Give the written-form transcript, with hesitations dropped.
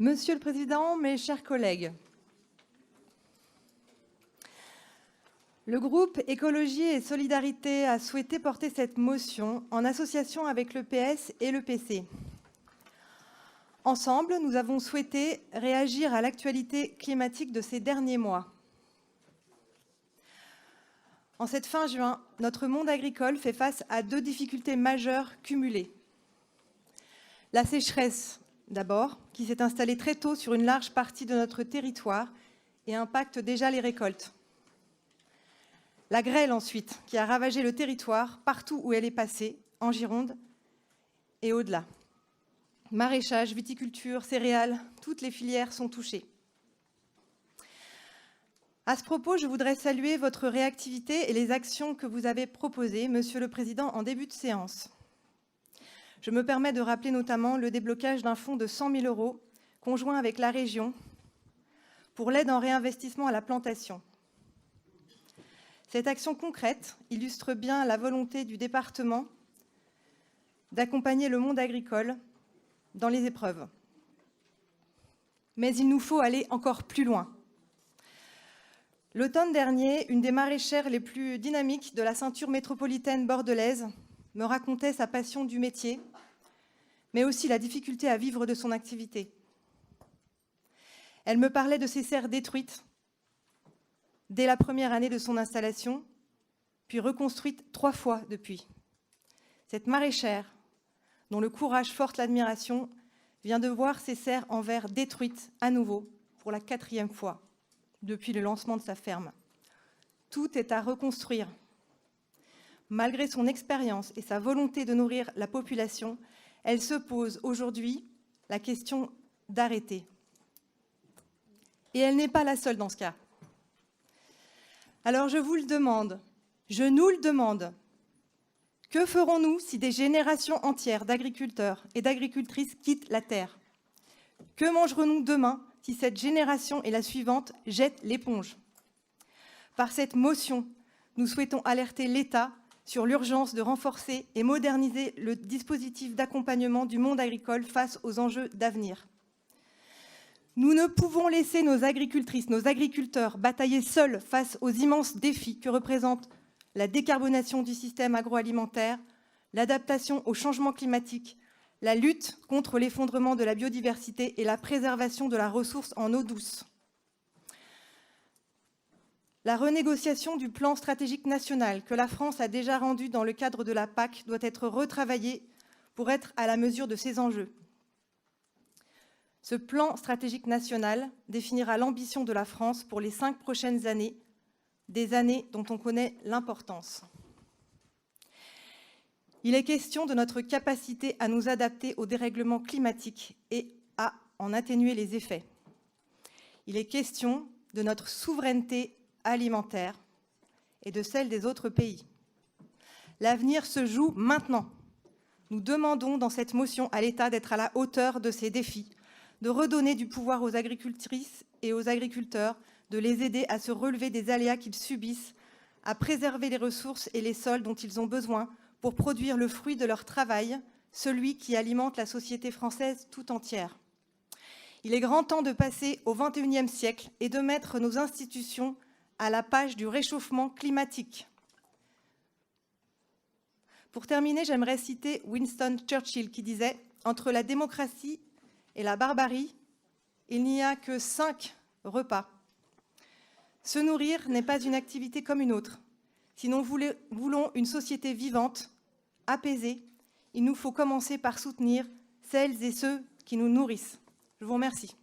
Monsieur le Président, mes chers collègues, le groupe Écologie et Solidarité a souhaité porter cette motion en association avec le PS et le PC. Ensemble, nous avons souhaité réagir à l'actualité climatique de ces derniers mois. En cette fin juin, notre monde agricole fait face à deux difficultés majeures cumulées. La sécheresse, d'abord, qui s'est installée très tôt sur une large partie de notre territoire et impacte déjà les récoltes. La grêle, ensuite, qui a ravagé le territoire partout où elle est passée, en Gironde et au-delà. Maraîchage, viticulture, céréales, toutes les filières sont touchées. À ce propos, je voudrais saluer votre réactivité et les actions que vous avez proposées, Monsieur le Président, en début de séance. Je me permets de rappeler notamment le déblocage d'un fonds de 100 000 € conjoint avec la région pour l'aide en réinvestissement à la plantation. Cette action concrète illustre bien la volonté du département d'accompagner le monde agricole dans les épreuves. Mais il nous faut aller encore plus loin. L'automne dernier, une des maraîchères les plus dynamiques de la ceinture métropolitaine bordelaise me racontait sa passion du métier, mais aussi la difficulté à vivre de son activité. Elle me parlait de ses serres détruites dès la première année de son installation, puis reconstruites 3 fois depuis. Cette maraîchère, dont le courage porte l'admiration, vient de voir ses serres en verre détruites à nouveau pour la 4e fois depuis le lancement de sa ferme. Tout est à reconstruire. Malgré son expérience et sa volonté de nourrir la population, elle se pose aujourd'hui la question d'arrêter. Et elle n'est pas la seule dans ce cas. Alors je vous le demande, je nous le demande, que ferons-nous si des générations entières d'agriculteurs et d'agricultrices quittent la terre? Que mangerons-nous demain si cette génération et la suivante jettent l'éponge? Par cette motion, nous souhaitons alerter l'État sur l'urgence de renforcer et moderniser le dispositif d'accompagnement du monde agricole face aux enjeux d'avenir. Nous ne pouvons laisser nos agricultrices, nos agriculteurs batailler seuls face aux immenses défis que représentent la décarbonation du système agroalimentaire, l'adaptation au changement climatique, la lutte contre l'effondrement de la biodiversité et la préservation de la ressource en eau douce. La renégociation du plan stratégique national que la France a déjà rendu dans le cadre de la PAC doit être retravaillée pour être à la mesure de ces enjeux. Ce plan stratégique national définira l'ambition de la France pour les 5 prochaines années, des années dont on connaît l'importance. Il est question de notre capacité à nous adapter au dérèglement climatique et à en atténuer les effets. Il est question de notre souveraineté alimentaire et de celle des autres pays. L'avenir se joue maintenant. Nous demandons dans cette motion à l'État d'être à la hauteur de ces défis, de redonner du pouvoir aux agricultrices et aux agriculteurs, de les aider à se relever des aléas qu'ils subissent, à préserver les ressources et les sols dont ils ont besoin pour produire le fruit de leur travail, celui qui alimente la société française tout entière. Il est grand temps de passer au XXIe siècle et de mettre nos institutions à la page du réchauffement climatique. Pour terminer, j'aimerais citer Winston Churchill qui disait « Entre la démocratie et la barbarie, il n'y a que 5 repas. Se nourrir n'est pas une activité comme une autre. Si nous voulons une société vivante, apaisée, il nous faut commencer par soutenir celles et ceux qui nous nourrissent. » Je vous remercie.